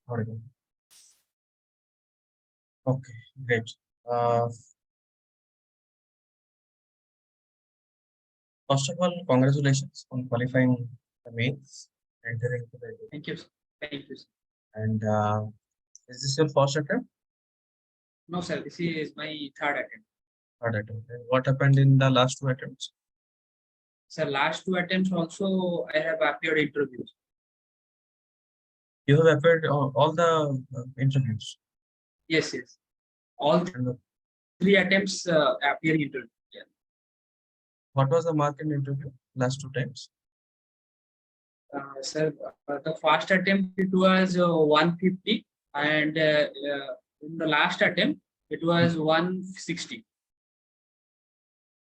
Audible. Okay, great. Uh, First of all, congratulations on qualifying the mains, entering to the. Thank you. Thank you. And is this your first attempt? No, sir. This is my third attempt. Third attempt. And what happened in the last two attempts? Sir, last two attempts also I have appeared interviews. You have appeared all the interviews. Yes, yes. All three attempts appear interview. Yeah. What was the mark in interview last two times? Sir, the first attempt it was 150, and in the last attempt it was 160.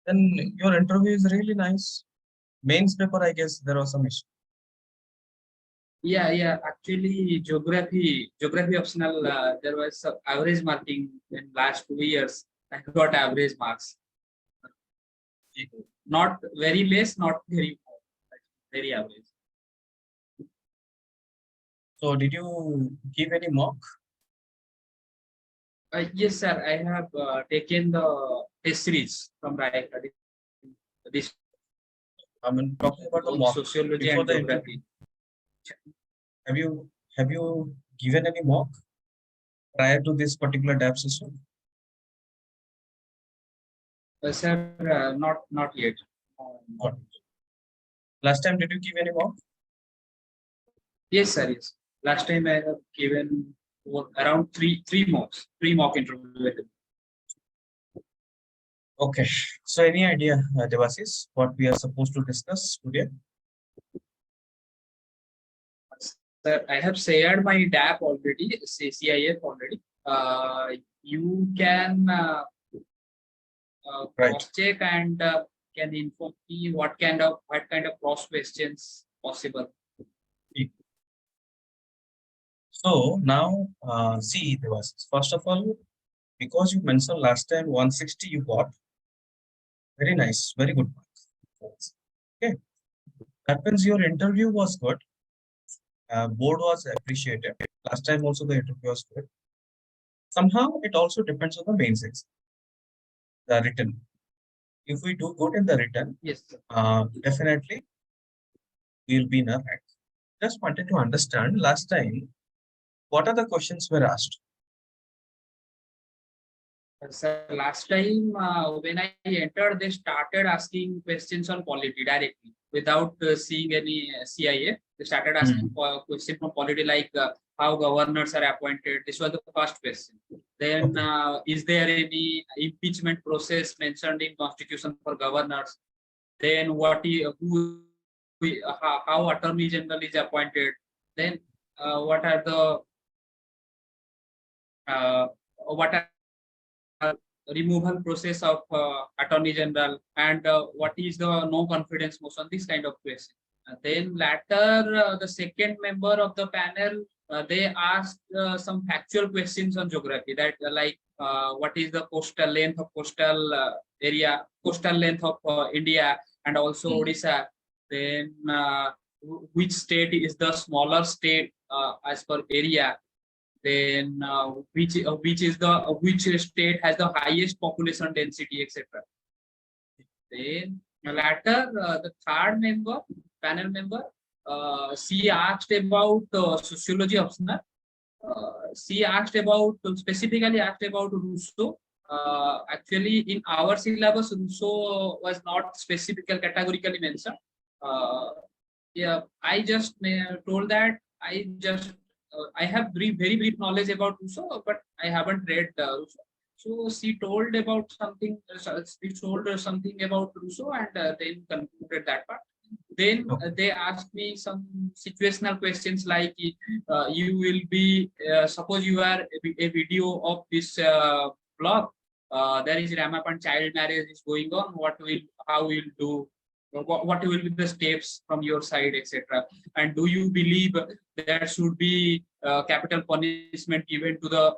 Then your interview is really nice. Mains paper, I guess there was some issue. Yeah. Actually, geography optional. There was some average marking in last 2 years. I got average marks. Not very less, not very more, very average. So did you give any mock? Yes, sir. I have taken the test series from RAYACADEMY. This I'm talking about the mock sociology and geography. Have you given any mock prior to this particular DAP system? Sir, not yet. Last time, did you give any mock? Yes, sir. Yes. Last time I have given around three mock interviews. Okay. So any idea, Debasis, what we are supposed to discuss today? Sir, I have shared my DAP already, CIF already. You can cross check and can inform me what kind of cross questions possible. So now, see, Debasis, first of all, because you mentioned last time 160 you got, very nice, very good marks. Okay, that means your interview was good. Board was appreciated. Last time also the interview was good. Somehow it also depends on the mains exam, the written. If we do good in the written, yes, definitely we'll be in a rank. Just wanted to understand last time, what are the questions were asked? Sir, last time when I entered, they started asking questions on polity directly without seeing any CIA. They started asking questions from polity like how governors are appointed. This was the first question. Then, is there any impeachment process mentioned in Constitution for governors? Then, how Attorney General is appointed? Then, what are the removal process of Attorney General, and what is the no confidence motion, this kind of question. Then later, the second member of the panel, they asked some factual questions on geography, that like what is the coastal length of coastal area, coastal length of India, and also Odisha. Then which state is the smaller state as per area. Then which state has the highest population density, etc. Then later, the third panel member, she asked about sociology optional. She specifically asked about Rousseau. Actually, in our syllabus, Rousseau was not specifically categorically mentioned. Yeah, I just told that I have very brief knowledge about Rousseau, but I haven't read Rousseau. So she told about something. She told something about Rousseau, and then concluded that part. Then they asked me some situational questions like, you will be suppose you are a video of this blog. There is Ramapan child marriage is going on. How will do? What will be the steps from your side, etc. And do you believe there should be capital punishment given to the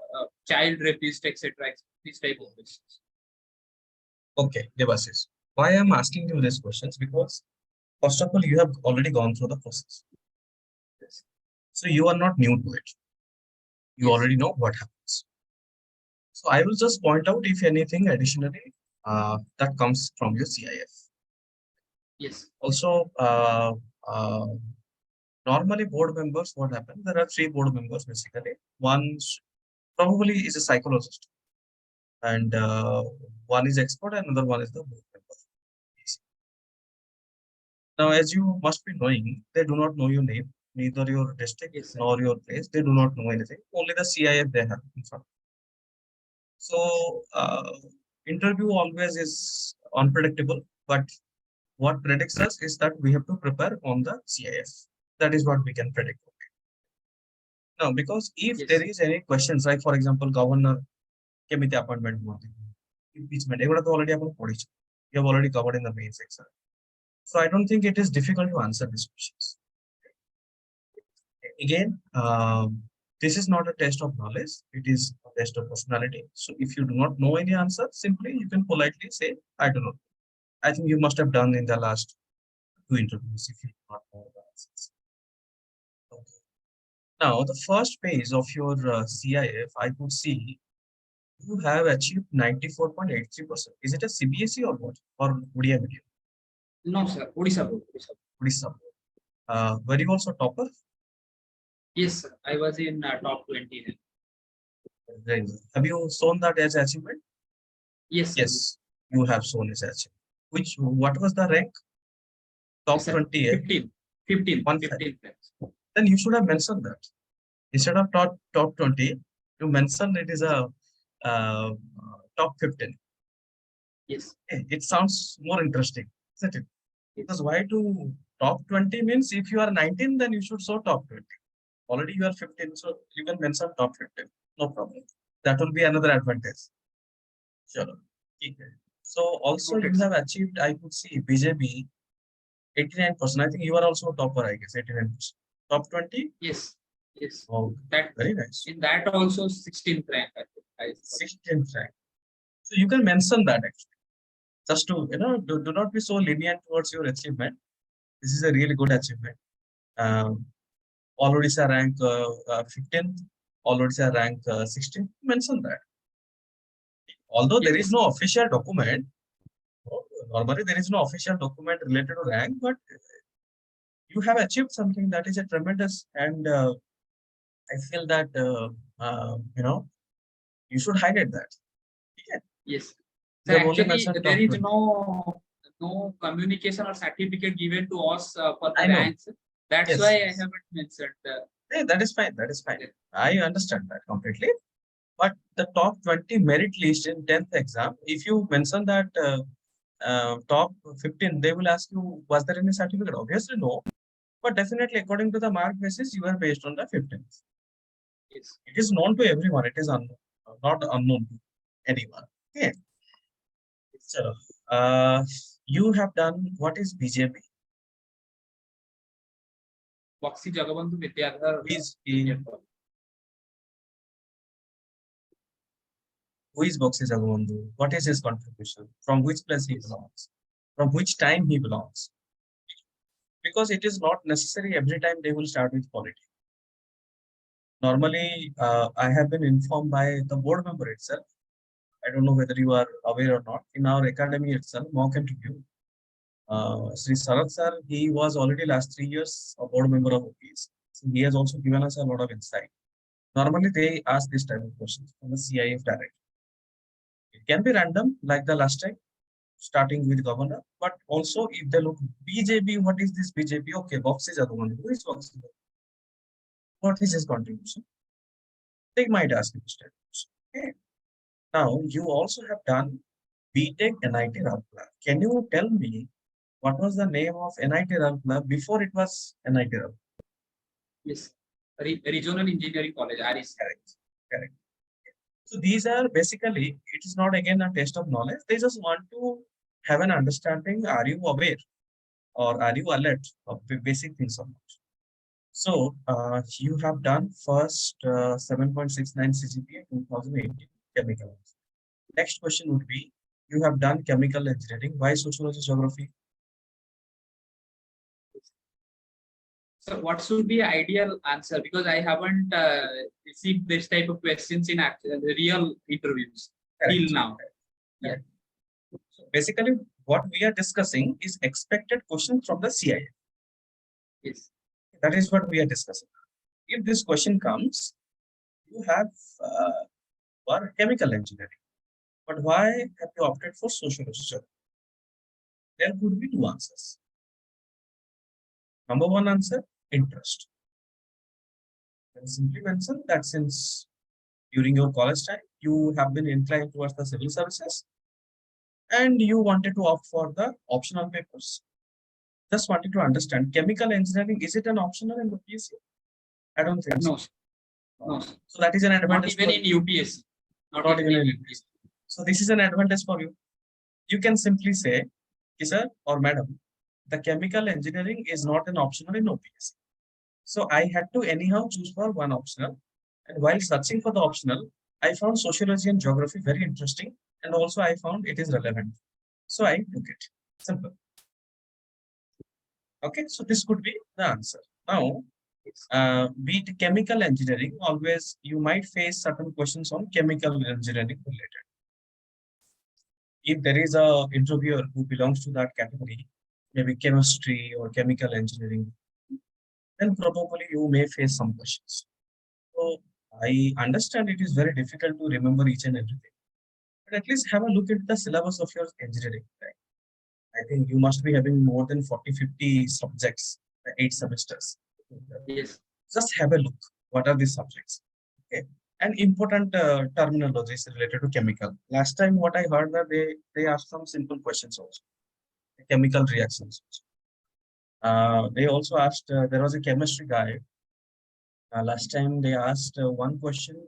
child rapist, etc. These type of questions. Okay, Debasis. Why I'm asking you these questions? Because first of all, you have already gone through the process. Yes. So you are not new to it. You Yes. already know what happens. So I will just point out if anything additionally that comes from your CIF. Yes. Also, normally board members, what happens? There are 3 board members basically. One probably is a psychologist, and one is expert, and another one is the board member. Now, as you must be knowing, they do not know your name, neither your district Yes, sir. nor your place. They do not know anything. Only the CIF they have in front. So, interview always is unpredictable, but what predicts us is that we have to prepare on the CIF. That is what we can predict. Now, because if Yes. there is any questions, like for example, governor କେମିତି appointment ହୁଅନ୍ତି, impeachment, ଏଗୁଡା ତ already ଆପଣ ପଢିଛୁ. You have already covered in the main section. So I don't think it is difficult to answer these questions. Again, this is not a test of knowledge. It is a test of personality. So if you do not know any answer, simply you can politely say, I don't know. I think you must have done in the last 2 interviews if you do not know the answers. Okay. Now, the first page of your CIF, I could see you have achieved 94.83%. Is it a CBSE or what? Or Odia medium? No, sir. Odisha board. Odisha board. Odisha. Were you also topper? Yes, sir. I was in top 20 then. Very good. Have you shown that as achievement? Yes, sir. Yes, you have shown as achievement. What was the rank? Top Yes, sir. 20. 15. 15. One 15 ranks. Then you should have mentioned that. Instead of top 20, you mentioned it is a top 15. Yes. It sounds more interesting, isn't it? Because why to top 20 means if you are 19, then you should show top 20. Already you are 15, so you can mention top 15. No problem. That will be another advantage. Sure. Okay. So also you have achieved, I could see BJP 89%. I think you are also a topper, I guess, 89%. Top 20? Yes. Yes. Oh, That very nice. in that also 16th rank, I think. 16th rank. So you can mention that actually. Just to, do not be so lenient towards your achievement. This is a really good achievement. All Odisha rank 15th, all Odisha rank 16th. Mention that. Although there is no official document, normally there is no official document related to rank, but you have achieved something that is a tremendous, and I feel that you should highlight that. Yeah. Yes. You So have only actually, mentioned there top is 20. no communication or certificate given to us for the I know. ranks. That's Yes. why I haven't mentioned. Yeah, that is fine. That is fine. I understand that completely. But the top 20 merit list in 10th exam, if you mention that top 15, they will ask you, was there any certificate? Obviously, no. But definitely, according to the mark basis, you are based on the 15th. Yes. It is known to everyone. It is not unknown to anyone. Okay. So, you have done, what is BJP? Boxy Jagabandhu Vidyadhar. Who is Boxy Jagabandhu? What is his contribution? From which place he belongs? From which time he belongs? Because it is not necessary every time they will start with politics. Normally, I have been informed by the board member itself. I don't know whether you are aware or not. In our academy itself, mock interview, Sri Sarat sir, he was already last 3 years a board member of OPSC. So he has also given us a lot of insight. Normally, they ask this type of questions from the CIF directly. It can be random, like the last time, starting with governor, but also if they look BJP, what is this BJP? Okay, Boxy Jagabandhu. Who is Boxy? What is his contribution? They might ask you this type of question. Okay. Now, you also have done BTech NIT Rourkela. Can you tell me what was the name of NIT Rourkela before it was NIT Rourkela? Yes. Regional Engineering College, REC. Correct. So these are basically, it is not again a test of knowledge. They just want to have an understanding. Are you aware or are you alert of the basic things of knowledge? So you have done first 7.69 CGPA 2018 chemical. Next question would be, you have done chemical engineering. Why sociology geography? So what should be ideal answer? Because I haven't received this type of questions in the real interviews till Correct. now. Yeah. So basically, what we are discussing is expected questions from the CIF. Yes. That is what we are discussing. If this question comes, you have for chemical engineering, but why have you opted for sociology? There could be two answers. Number one answer, interest. You can simply mention that since during your college time, you have been inclined towards the civil services and you wanted to opt for the optional papers. Just wanted to understand, chemical engineering, is it an optional in the PSC? I don't think so. No. So that is an Not advantage. even in UPSC. Not even in UPSC. So this is an advantage for you. You can simply say, sir or madam, the chemical engineering is not an optional in OPSC. So I had to anyhow choose for one optional. And while searching for the optional, I found sociology and geography very interesting. And also I found it is relevant. So I took it. Simple. Okay, so this could be the answer. Now, be it chemical engineering, always you might face certain questions on chemical engineering related. If there is a interviewer who belongs to that category, maybe chemistry or chemical engineering, then probably you may face some questions. So I understand it is very difficult to remember each and everything, but at least have a look at the syllabus of your engineering. Right? I think you must be having more than 40-50 subjects, 8 semesters. Yes. Just have a look. What are these subjects? Okay. And important terminologies related to chemical. Last time, what I heard that they asked some simple questions also. Chemical reactions. They also asked. There was a chemistry guy. Last time they asked one question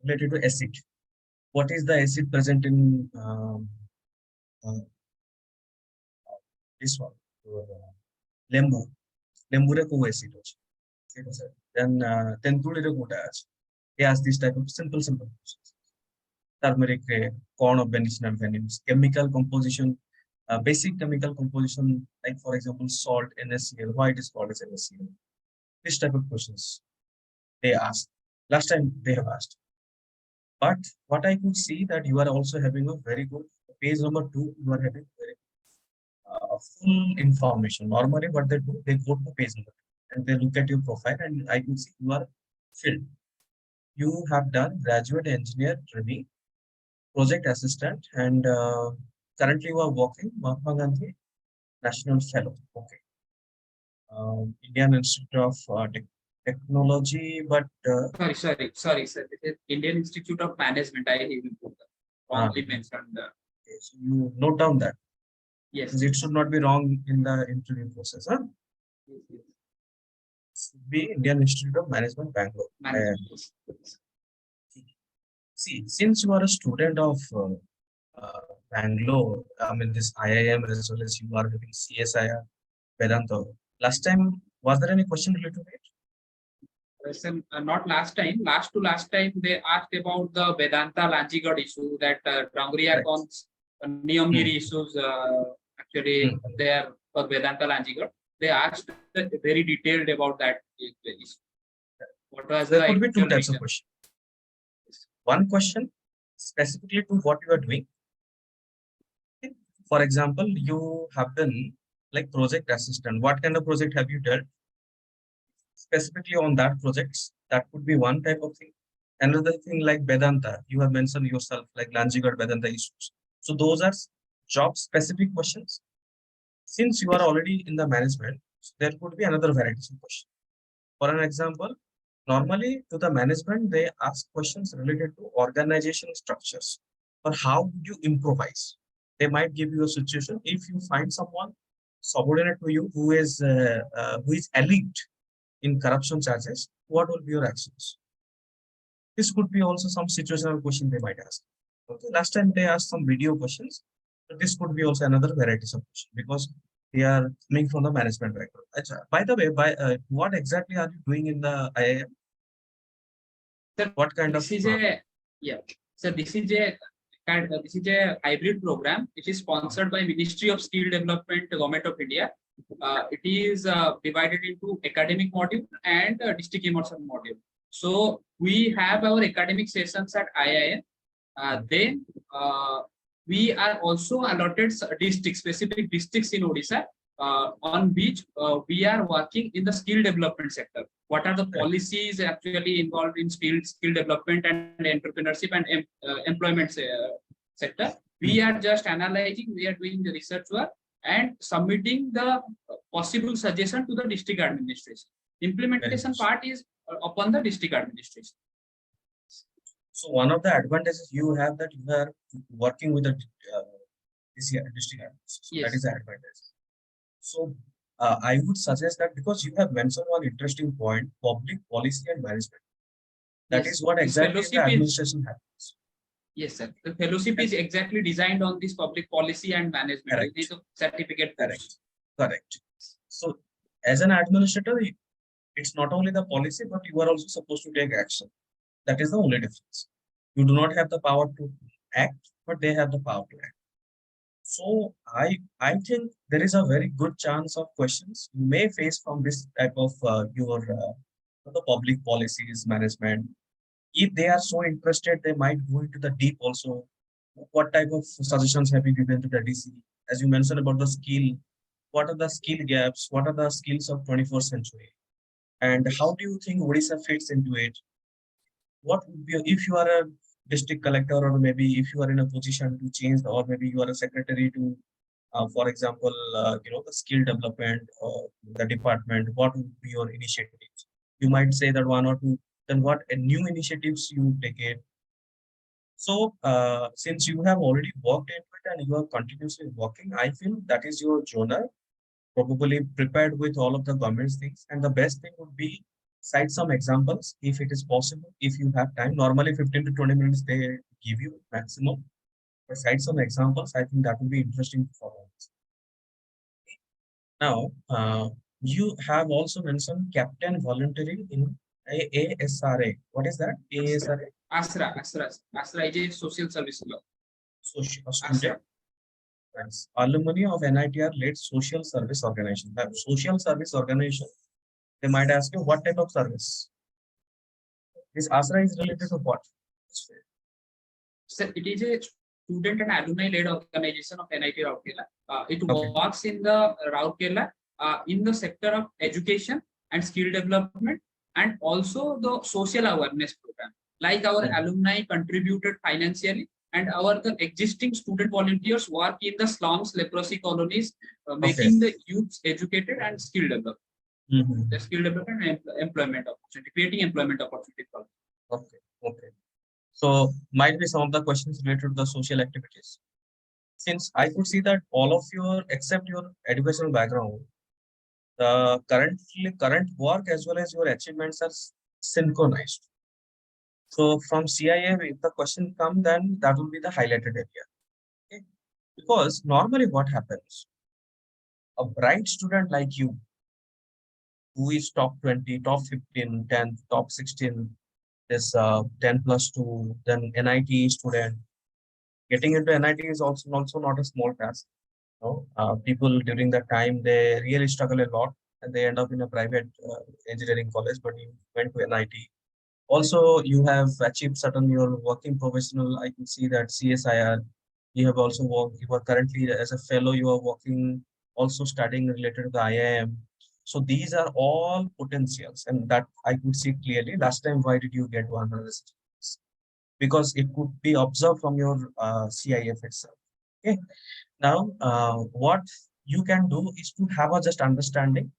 related to acid. What is the acid present in this one? Lembu. Lembu re ko acid hoche. Then tentuli re kota ache. They ask this type of simple questions. Turmeric, corn of medicinal venues, chemical composition, basic chemical composition, like for example, salt, NaCl, why it is called as NaCl. This type of questions they asked. Last time they have asked. But what I could see that you are also having a very good page number 2, you are having very full information. Normally what they do, they go to page number 2 and they look at your profile and I can see you are filled. You have done graduate engineer training, project assistant, and currently you are working Mahatma Gandhi National Fellow. Okay. Indian Institute of Technology, but sorry, sir. It is Indian Institute of Management. I even wrongly mentioned. Okay, so you note down that. Yes. It should not be wrong in the interview process. Huh? Yes. It should be Indian Institute of Management, Bangalore. See, since you are a student of Bangalore, I mean this IIM as well as you are having CSIR, Vedanta. Last time, was there any question related to it? Not last time. Last time, they asked about the Vedanta Lanjigad issue, that Drangriyakon's Niyamgiri issues. Actually, there for Vedanta Lanjigad, they asked very detailed about that issue. What was there could be two types of questions. One question specifically to what you are doing. For example, you have been like project assistant. What kind of project have you done? Specifically on that projects, that could be one type of thing. Another thing like Vedanta, you have mentioned yourself like Lanjigad Vedanta issues. So those are job specific questions. Since you are already in the management, there could be another variety of questions. For an example, normally to the management, they ask questions related to organization structures or how would you improvise. They might give you a situation if you find someone subordinate to you who is elite in corruption charges, what will be your actions? This could be also some situational question they might ask. Okay, last time they asked some video questions, but this could be also another variety of question because they are coming from the management background. By the way, what exactly are you doing in the IIM? Sir, what kind of? So this is a hybrid program. It is sponsored by Ministry of Skill Development, Government of India, it is divided into academic module and district immersion module. So we have our academic sessions at IIM. Then we are also allotted specific districts in Odisha on which we are working in the skill development sector. What are the policies actually involved in skill development and entrepreneurship and employment sector? We are just analyzing, we are doing the research work and submitting the possible suggestion to the district administration. Implementation part is upon the district administration. So one of the advantages you have that you are working with the district administration. Yes. That is the advantage. So I would suggest that because you have mentioned one interesting point, public policy and management. That Yes. is what exactly the administration happens. Yes, sir. The fellowship is exactly designed on this public policy and management. Correct. It is a certificate course. Correct. So as an administrator, it's not only the policy, but you are also supposed to take action. That is the only difference. You do not have the power to act, but they have the power to act. So I think there is a very good chance of questions you may face from this type of the public policies management. If they are so interested, they might go into the deep also. What type of suggestions have you given to the DC? As you mentioned about the skill, what are the skill gaps? What are the skills of 21st century? And how do you think Odisha fits into it? What would be, if you are a district collector, or maybe if you are in a position to change, or maybe you are a secretary to, for example, the skill development or the department, what would be your initiatives? You might say that one or two, then what new initiatives you take it. So since you have already worked into it and you are continuously working, I feel that is your journal, probably prepared with all of the government's things. And the best thing would be cite some examples if it is possible, if you have time. Normally 15 to 20 minutes they give you maximum. But cite some examples. I think that will be interesting for us. Now, you have also mentioned captain voluntary in ASRA. What is that? ASRA? ASRA is a social service law. Social student. Friends, alumni of NITR-led social service organization. That social service organization, they might ask you what type of service. This ASRA is related to what? So it is a student and alumni-led organization of NIT Rourkela. It Okay. works in the Rourkela in the sector of education and skill development, and also the social awareness program. Like our alumni contributed financially, and the existing student volunteers work in the slums, leprosy colonies, making the youths educated and skill developed. The skill development and employment opportunity, creating employment opportunity for them. Okay. So might be some of the questions related to the social activities. Since I could see that all of your, except your educational background, the current work as well as your achievements are synchronized. So from CIA, if the question comes, then that will be the highlighted area. Okay? Because normally what happens, a bright student like you, who is top 20, top 15, 10, top 16, this 10+2, then NIT student. Getting into NIT is also not a small task. People during that time, they really struggle a lot and they end up in a private engineering college, but you went to NIT. Also, you have achieved certain your working professional. I can see that CSIR, you have also worked, you are currently as a fellow, you are working, also studying related to the IIM. So these are all potentials, and that I could see clearly. Last time, why did you get 100? Because it could be observed from your CIF itself. Okay. Now, what you can do is to have a just understanding,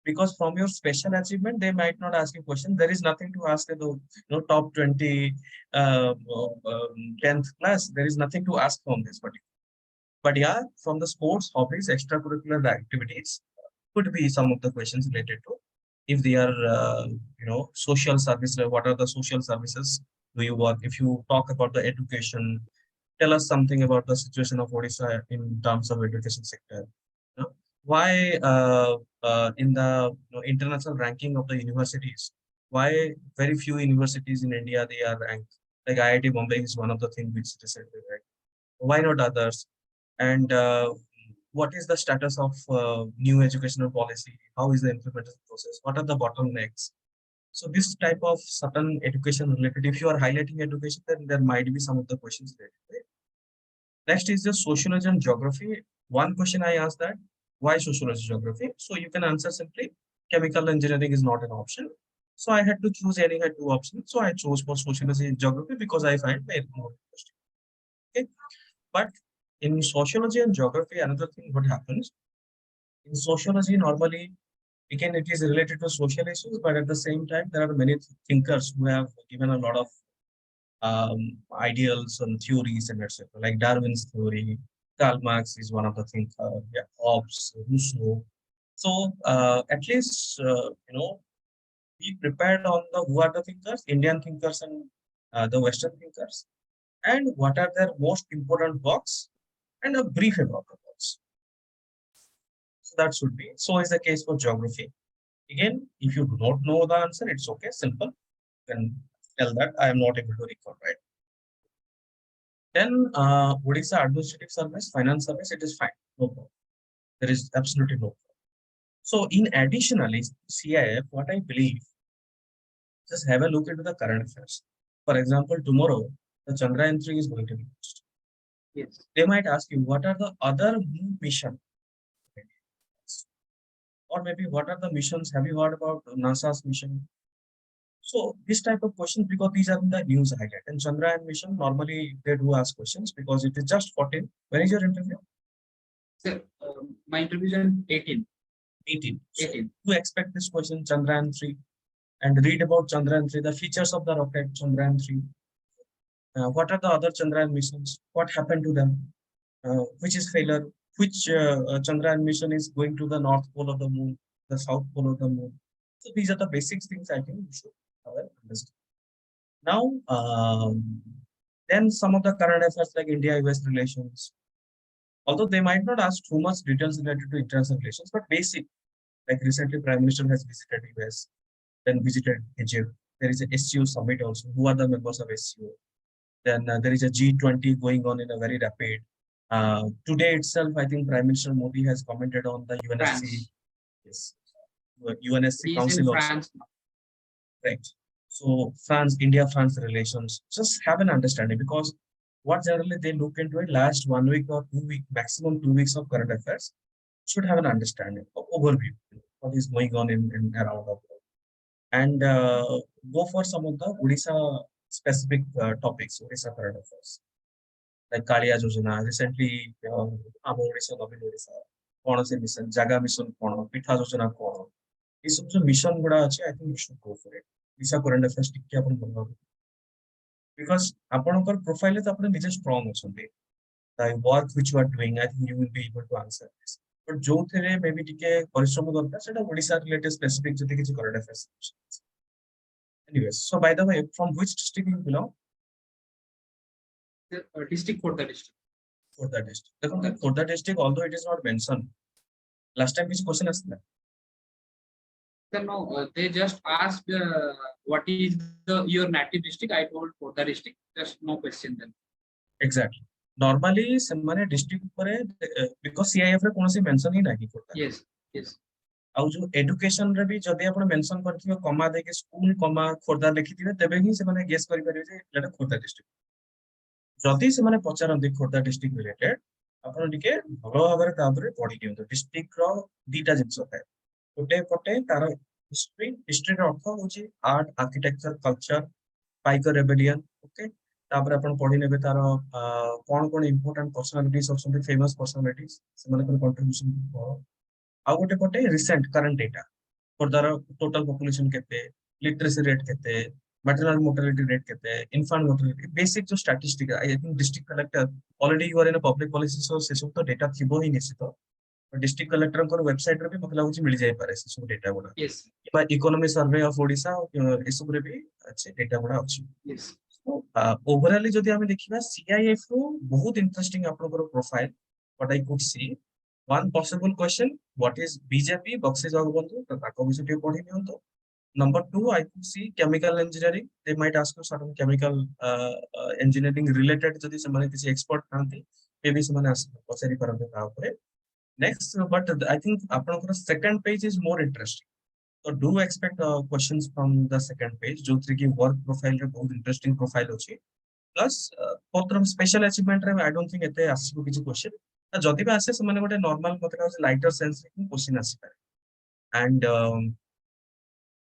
because from your special achievement, they might not ask you questions. There is nothing to ask the top 20, 10th class. There is nothing to ask from this particular. But yeah, from the sports, hobbies, extracurricular activities, could be some of the questions related to if they are, social service. What are the social services do you work? If you talk about the education, tell us something about the situation of Odisha in terms of education sector. Why in the international ranking of the universities, why very few universities in India they are ranked? Like IIT Bombay is one of the things which recently ranked. Why not others? And what is the status of new educational policy? How is the implementation process? What are the bottlenecks? So this type of certain education related, if you are highlighting education, then there might be some of the questions related to it. Next is the sociology and geography. One question I asked that, why sociology geography? So you can answer simply, chemical engineering is not an option. So I had to choose any had two options. So I chose for sociology and geography because I find it more interesting. Okay. But in sociology and geography, another thing what happens in sociology normally, again, it is related to social issues, but at the same time, there are many thinkers who have given a lot of ideals and theories and etc. Like Darwin's theory, Karl Marx is one of the thinkers, yeah, Hobbes, Rousseau. So at least be prepared on the who are the thinkers, Indian thinkers and the Western thinkers, and what are their most important works, and a brief about the works. So that should be. So is the case for geography. Again, if you do not know the answer, it's okay, simple. You can tell that I am not able to recall, right? Then Odisha Administrative Service, Finance Service, it is fine, no problem. There is absolutely no problem. So in additionally, CIF, what I believe, just have a look into the current affairs. For example, tomorrow, the Chandrayaan 3 is going to be launched. Yes. They might ask you, what are the other new missions? Or maybe what are the missions? Have you heard about NASA's mission? So this type of questions, because these are the news highlight. And Chandrayaan mission, normally they do ask questions because it is just 14. When is your interview? Sir, my interview is on 18. 18. So 18. you expect this question, Chandrayaan 3, and read about Chandrayaan 3, the features of the rocket, Chandrayaan 3. What are the other Chandrayaan missions? What happened to them? Which is failure? Which Chandrayaan mission is going to the north pole of the moon, the south pole of the moon? So these are the basic things I think you should understand. Now, then some of the current affairs like India-US relations, although they might not ask too much details related to international relations, but basic, like recently Prime Minister has visited US, then visited Egypt. There is a SCO summit also. Who are the members of SCO? Then there is a G20 going on in a very rapid. Today itself, I think Prime Minister Modi has commented on the UNSC, France. yes, UNSC He is Council in also. France now. Right. So France, India-France relations, just have an understanding because what generally they look into it last 1 week or 2 week, maximum 2 weeks of current affairs, should have an understanding, overview, what is going on in around the world. And go for some of the Odisha specific topics, Odisha current affairs. Like Kaliya Jojana, recently, Amo Odisha, Navin Odisha, Kono se mission, Jaga mission, Kono, Pitha Jojana, Kono. This is a mission, I think you should go for it. Odisha current affairs, because ଆପଣଙ୍କର profile ତ ଆପଣ ନିଜେ strong ଅଛନ୍ତି, the work which you are doing, I think you will be able to answer this. But ଯୋଉଥିରେ maybe ଟିକେ ପରିଶ୍ରମ ଦରକାର ସେଟା ଓଡ଼ିଶା related specific ଯଦି କିଛି current affairs. Anyways, so by the way, from which district you belong? District Khordha district. Khordha district. देखो Khordha district, although it is not mentioned, last time which question ଆସିଥିଲା? Sir, no, they just asked what is your native district. I told Khordha district. Just no question then. Exactly. Normally, ସେମାନେ district ଉପରେ because CIF ରେ କୌଣସି mention ହିଁ ନାହିଁ Khordha. Yes, yes. ଆଉ ଯୋଉ education ରେ ବି ଯଦି ଆପଣ mention କରିଥିବେ କମା ଦେଇକି ସ୍କୁଲ କମା ଖୋର୍ଦ୍ଧା ଲେଖିଥିବେ ତେବେ ହିଁ ସେମାନେ guess କରିପାରିବେ ଯେ ଏଟା ଖୋର୍ଦ୍ଧା district. ଯଦି ସେମାନେ ପଚାରନ୍ତି ଖୋର୍ଦ୍ଧା district related, ଆପଣ ଟିକେ ଭଲ ଭାବରେ ତା ଉପରେ ପଢି ଦିଅନ୍ତୁ. district ର ଦିଟା ଜିନିଷ ଥାଏ. ଗୋଟେ ପଟେ ତାର history ର ଅର୍ଥ ହଉଛି art, architecture, culture, ପାଇକ rebellion, okay? ତାପରେ ଆପଣ ପଢି ନେବେ ତାର କଣ କଣ important personalities ଅଛନ୍ତି, famous personalities, ସେମାନଙ୍କର contribution କଣ. ଆଉ ଗୋଟେ ପଟେ recent current data, ଖୋର୍ଦ୍ଧାର total population କେତେ, literacy rate କେତେ, maternal mortality rate କେତେ, infant mortality, basic जो statistic, I think district collector, already you are in a public policy, so ସେ ସବୁ ତ data ଥିବ ହିଁ ନିଶ୍ଚିତ. डिस्ट्रिक्ट कलेक्टर वेबसाइट रे भी मतलब होची मिल जाय पारे से सब डेटा गुडा Yes. किबा इकोनॉमी सर्वे ऑफ ओडिशा ए सब रे भी अच्छे डेटा गुडा अछि. Yes. ओवरऑली जदि हम देखिबा सीआईएफ रो बहुत इंटरेस्टिंग आपनकर profile what I could see. One possible question, what is BJP Bakshi Jagabandhu तो ताको विषय टे पढि नियंतो. Number 2, I could see chemical engineering. They might ask you certain chemical engineering related जदि semane किसी expert थांती ए भी semane पचारि परंते ता ऊपर. Next, but I think आपनकर second page is more interesting. So do expect questions from the second page. जो कि work profile रे बहुत interesting profile होची. Plus पत्र special achievement रे I don't think एते आसीबो किछि question. जदि भी आसे ସେମାନେ ଗୋଟେ normal मते कहै lighter sense रे question आसी पारे. And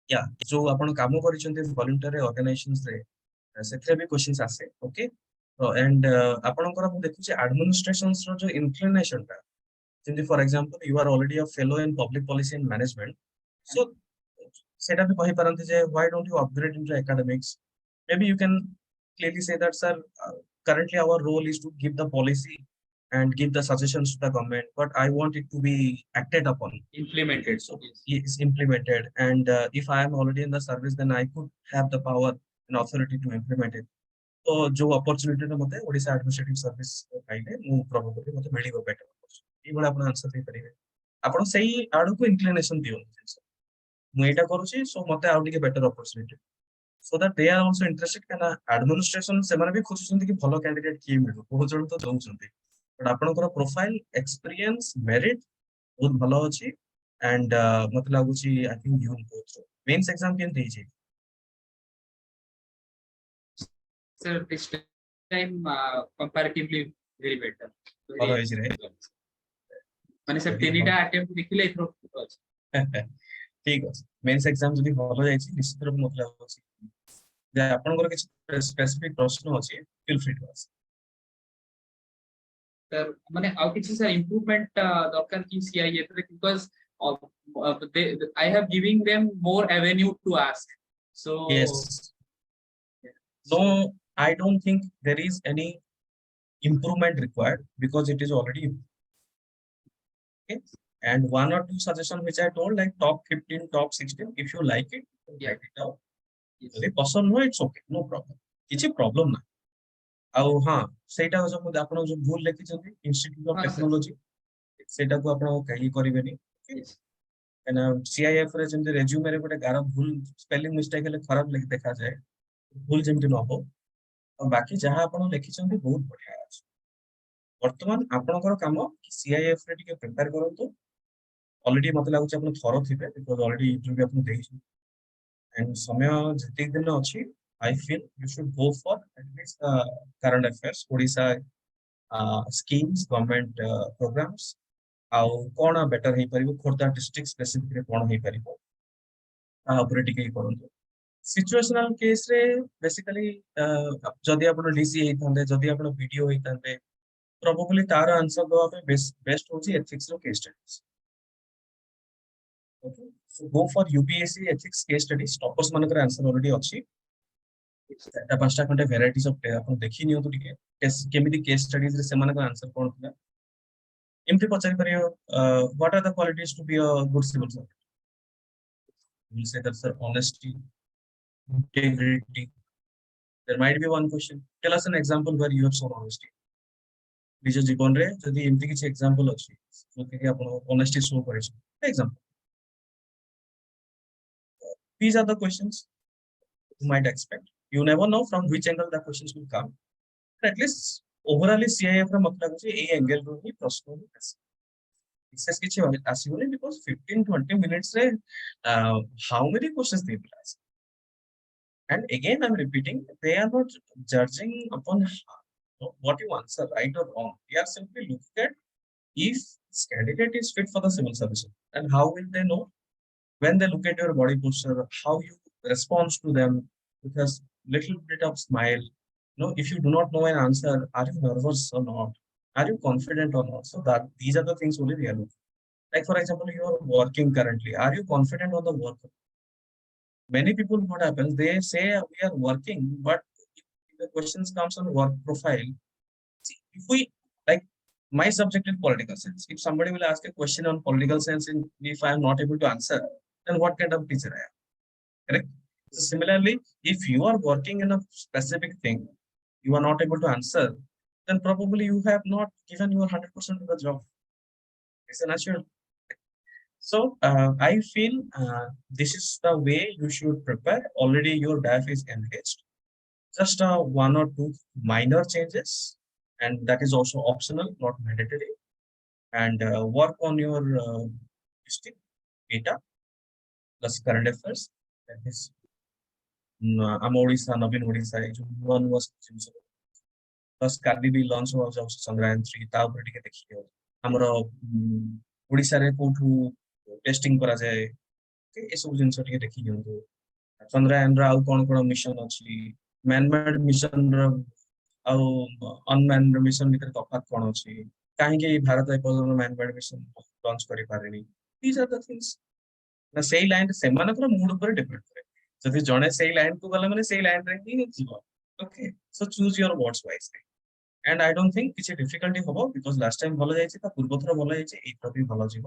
yeah, जो आपण काम करिसंते volunteer organizations रे ସେଥିରେ ବି questions ଆସେ. Okay. And ଆପଣଙ୍କର ମୁଁ ଦେଖୁଛି administrations ର जो inclination ଟା, ଯେମିତି for example you are already a fellow in public policy and management, so ସେଟା ବି କହିପାରନ୍ତି ଯେ why don't you upgrade into academics? Maybe you can clearly say that sir, currently our role is to give the policy and give the suggestions to the government, but I want it to be acted upon, implemented. so Yes. it's implemented, and if I am already in the service, then I could have the power and authority to implement it. तो जो opportunity रे मते Odisha administrative service पाइले मु probably मते मिलिबो better opportunity. ई बडा आपण answer दे परिबे। आपण सही आडू को इंक्लिनेशन दियो जिंस। मु एटा करूची सो मते आउ टिके better opportunity. So that they are also interested काना एडमिनिस्ट्रेशन से माने भी खोजुचंती कि भलो कैंडिडेट की मिलु। बहुत जण तो जोउचंती। बट आपनकर प्रोफाइल एक्सपीरियंस मेरिट बहुत भलो अछि एंड मते लागुची I think you will go through. Mains exam केन देई छै? Sir, this time comparatively very better. भलो होई छै रे। माने सर तीनटा अटेम्प्ट देखिले इथरो अछि। ठीक अछि। मेंस एग्जाम जदी भलो जाय छै निश्चित रूप मते लागुची जे आपनकर किछ स्पेसिफिक प्रश्न अछि feel free to ask. Sir माने आउ किछि सर इंप्रूवमेंट दरकार कि सीआईएफ रे, because I have giving them more avenue to ask. So Yes. No, I don't think there is any improvement required because it is already okay. And one or two suggestions which I told, like top 15, top 16, if you like it, write it down. yes. If person no, it's okay, no problem. किछि problem ना. आउ हाँ, सेटा जो मुझे आपन जो भूल लेखि छथि इंस्टीट्यूट ऑफ हाँ, टेक्नोलॉजी सेटा को आपन कहीं करिवेनी। Yes. एना सीआईएफ रे जेंति रेज्यूमे रे गोटे गार भूल स्पेलिंग मिस्टेक हेले खराब लिखि देखा जाए, भूल जेंति न हो। और बाकी जहां आपण लिखि छथि बहुत बढ़िया अछि। वर्तमान आपनकर काम सीआईएफ रे टिके प्रिपेयर करंतु। ऑलरेडी मते लागु छै आपण थरो थिबे बिकॉज़ ऑलरेडी इंटरव्यू आपण देइ छी। एंड समय जति दिन अछि I feel you should go for at least current affairs Odisha schemes government programs आउ कोन बेटर हे परिबो खोरदा डिस्ट्रिक्ट स्पेसिफिक रे कोन हे परिबो ऊपर टिके करंतु। सिचुएशनल केस रे बेसिकली जदि आपण डीसी हेइथांते जदि आपण वीडियो हेइथांते प्रोबेबली तार आंसर दवा पे बेस्ट होची एथिक्स रो case studies. Okay so go for UPSC ethics case studies toppers मानकर आंसर ऑलरेडी अछि। एटा पांचटा खंडे वैरायटीज ऑफ आपण देखि नियो तो टिके केस केमिति केस स्टडीज रे से मानकर आंसर कोन थिला एमपी पचारि परियो what are the qualities to be a good civil servant. You will say that sir honesty, integrity. There might be one question. Tell us an example where you have shown honesty. निज जीवन रे जदि एमती किछ example अछि जोकि कि आपण ऑनेस्टी शो करै छै example. These are the questions you might expect. You never know from which angle the questions will come. But at least overall CIF रा मतलब छै ए एंगल रो ही प्रश्न आसी। विशेष किछ आसीबोनी because 15-20 minutes रे how many questions they will ask. And again I'm repeating, they are not judging upon what you answer right or wrong. They are simply looking at if this candidate is fit for the civil service. And how will they know? When they look at your body posture, how you respond to them with a little bit of smile. If you do not know an answer, are you nervous or not? Are you confident or not? So that these are the things only they are looking. Like for example, you are working currently. Are you confident on the work? Many people, what happens, they say we are working, but if the questions comes on work profile, see, if we like my subject is political science. If somebody will ask a question on political science and if I am not able to answer, then what kind of teacher I am? Correct? So similarly, if you are working in a specific thing, you are not able to answer, then probably you have not given your 100% to the job. It's a natural. So I feel this is the way you should prepare. Already your DAF is engaged. Just one or two minor changes, and that is also optional, not mandatory. and work on your district data plus current affairs. That is ଆମ ଓଡ଼ିଶା ନବୀନ ଓଡ଼ିଶା ଏଇ ଯୋଉ ନୂଆ ନୂଆ ଜିନିଷ plus କାଲି ବି launch ହବାକୁ ଯାଉଛି ଚନ୍ଦ୍ରାୟନ 3 ତା ଉପରେ ଟିକେ ଦେଖିବେ ଆମର ଓଡ଼ିଶାରେ କୋଉଠୁ ଟେଷ୍ଟିଂ କରାଯାଏ ଏସବୁ ଜିନିଷ ଟିକେ ଦେଖି ଦିଅନ୍ତୁ ଚନ୍ଦ୍ରାୟନର ଆଉ କଣ କଣ ମିଶନ ଅଛି ମ୍ୟାନମେଡ୍ ମିଶନର ଆଉ ଅନମ୍ୟାନଡ୍ ମିଶନ ଭିତରେ ତଫାତ କଣ ଅଛି କାହିଁକି ଭାରତ ଏପର୍ଯ୍ୟନ୍ତ ମ୍ୟାନମେଡ୍ ମିଶନ ଲଞ୍ଚ କରିପାରିନି ଦିସ୍ ଆର୍ ଦ ଥିଙ୍ଗସ୍ ନା ସେଇ ଲାଇନ ସେମାନଙ୍କର ମୁଡ୍ ଉପରେ ଡିପେଣ୍ଡ କରେ ଯଦି ଜଣେ ସେଇ ଲାଇନ କୁ ଗଲେ ମାନେ ସେଇ ଲାଇନରେ ହିଁ ଯିବ okay so choose your words wisely and I don't think କିଛି difficulty ହବ because last time ଭଲ ଯାଇଛି ତା ପୂର୍ବ ଥର ଭଲ ଯାଇଛି ଏଇଥର ବି ଭଲ ଯିବ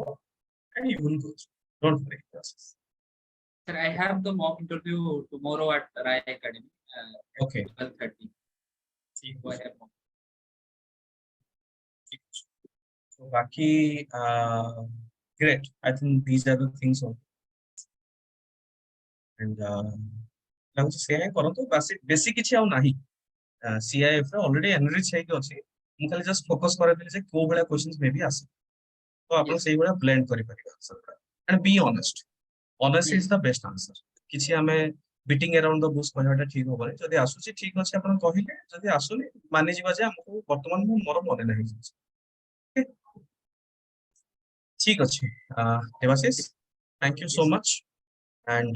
and you will go don't worry Sir, I have the mock interview tomorrow at Raya Academy. Okay. 12:30. ठीक So I have mock. so बाकी great I think these are the things and ଲାଗୁଛି ସେୟା ହିଁ କରନ୍ତୁ ବେଶୀ କିଛି ଆଉ ନାହିଁ CIF ରେ ଅଲରେଡି ଏନରିଚ୍ ହେଇକି ଅଛି ମୁଁ ଖାଲି ଜଷ୍ଟ ଫୋକସ୍ କରିଦେଲି ଯେ କୋଉ ଭଳିଆ କ୍ୱେଶ୍ଚନ୍ସ ମେ ବି ଆସେ ତ ଆପଣ Yes. ସେଇଭଳିଆ ବ୍ଲେଣ୍ଡ କରିପାରିବେ ଆନ୍ସର ଗୁଡା and be honest honest is the best answer କିଛି ଆମେ ବିଟିଂ around the bush କହିବାଟା ଠିକ ହବନି ଯଦି ଆସୁଛି ଠିକ ଅଛି ଆପଣ କହିଲେ ଯଦି ଆସୁନି ମାନିଯିବା ଯେ ଆମକୁ ବର୍ତ୍ତମାନ ମୋର ମନେ ନାହିଁ ଜିନିଷ ଠିକ ଅଛି Debashish thank you so Yes. much and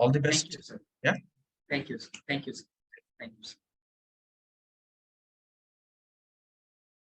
all the best Thank you, sir. yeah Thank you, sir. Thank you, sir. Thank you, sir.